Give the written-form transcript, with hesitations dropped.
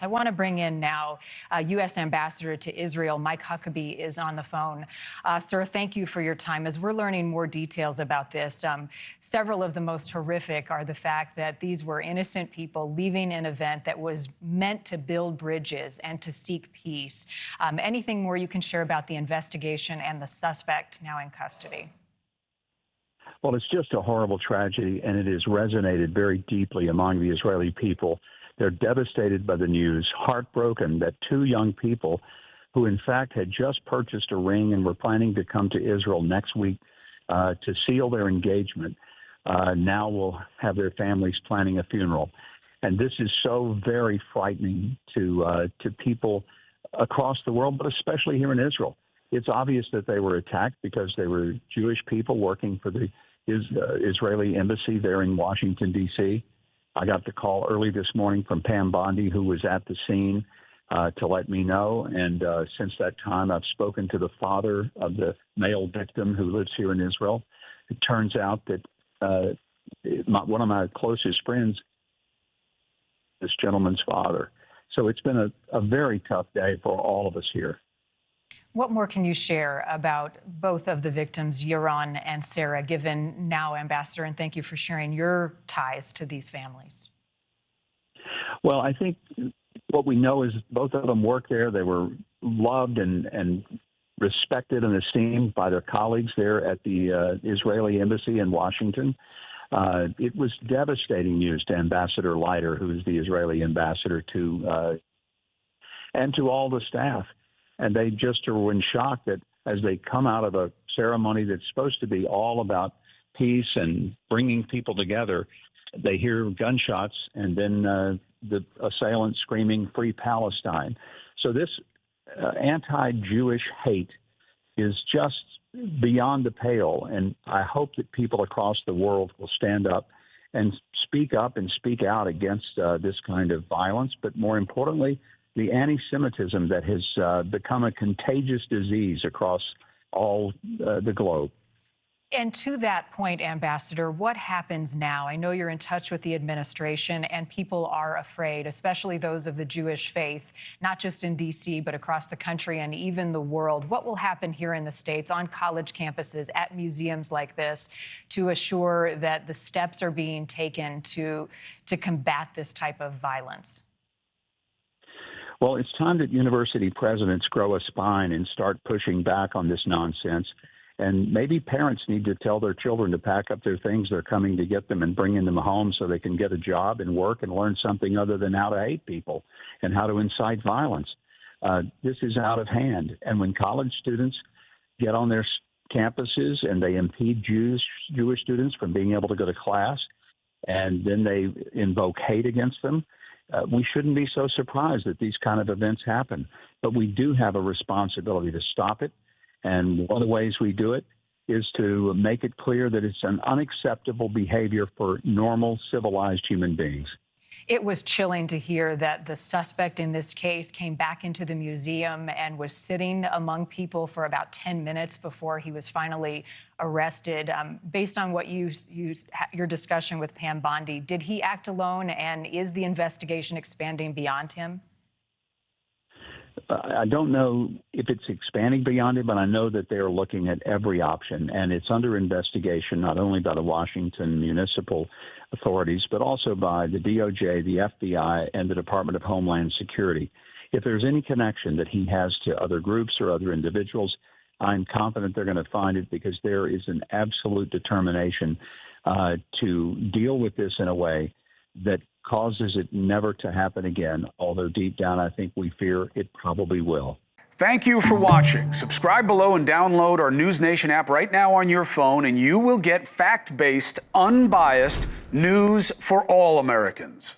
I want to bring in now U.S. Ambassador to Israel, Mike Huckabee, is on the phone. Sir, thank you for your time. As we're learning more details about this, several of the most horrific are the fact that these were innocent people leaving an event that was meant to build bridges and to seek peace. Anything more you can share about the investigation and the suspect now in custody? Well, it's just a horrible tragedy, and it has resonated very deeply among the Israeli people. They're devastated by the news, heartbroken that two young people who, in fact, had just purchased a ring and were planning to come to Israel next week to seal their engagement, now will have their families planning a funeral. And this is so very frightening to people across the world, but especially here in Israel. It's obvious that they were attacked because they were Jewish people working for the Israeli embassy there in Washington, D.C. I got the call early this morning from Pam Bondi, who was at the scene, to let me know. And since that time, I've spoken to the father of the male victim who lives here in Israel. It turns out that one of my closest friends, this gentleman's father. So it's been a very tough day for all of us here. What more can you share about both of the victims, Yaron and Sarah, given now, Ambassador, and thank you for sharing your ties to these families? Well, I think what we know is both of them worked there. They were loved and respected and esteemed by their colleagues there at the Israeli embassy in Washington. It was devastating news to Ambassador Leiter, who is the Israeli ambassador, and to all the staff. And they just were in shock that as they come out of a ceremony that's supposed to be all about peace and bringing people together, they hear gunshots and then the assailant screaming, "Free Palestine." So this anti-Jewish hate is just beyond the pale. And I hope that people across the world will stand up and speak out against this kind of violence. But more importantly, the anti-Semitism that has become a contagious disease across all the globe. And to that point, Ambassador, what happens now? I know you're in touch with the administration and people are afraid, especially those of the Jewish faith, not just in D.C., but across the country and even the world. What will happen here in the States on college campuses, at museums like this, to assure that the steps are being taken to combat this type of violence? Well, it's time that university presidents grow a spine and start pushing back on this nonsense. And maybe parents need to tell their children to pack up their things. They're coming to get them and bringing them home so they can get a job and work and learn something other than how to hate people and how to incite violence. This is out of hand. And when college students get on their campuses and they impede Jewish students from being able to go to class, and then they invoke hate against them, we shouldn't be so surprised that these kind of events happen. But we do have a responsibility to stop it. And one of the ways we do it is to make it clear that it's an unacceptable behavior for normal, civilized human beings. It was chilling to hear that the suspect in this case came back into the museum and was sitting among people for about 10 minutes before he was finally arrested. Based on what your discussion with Pam Bondi, did he act alone, and is the investigation expanding beyond him? I don't know if it's expanding beyond it, but I know that they're looking at every option, and it's under investigation not only by the Washington municipal authorities, but also by the DOJ, the FBI, and the Department of Homeland Security. If there's any connection that he has to other groups or other individuals, I'm confident they're going to find it, because there is an absolute determination to deal with this in a way that causes it never to happen again, although deep down I think we fear it probably will. Thank you for watching. Subscribe below and download our NewsNation app right now on your phone, and you will get fact-based, unbiased news for all Americans.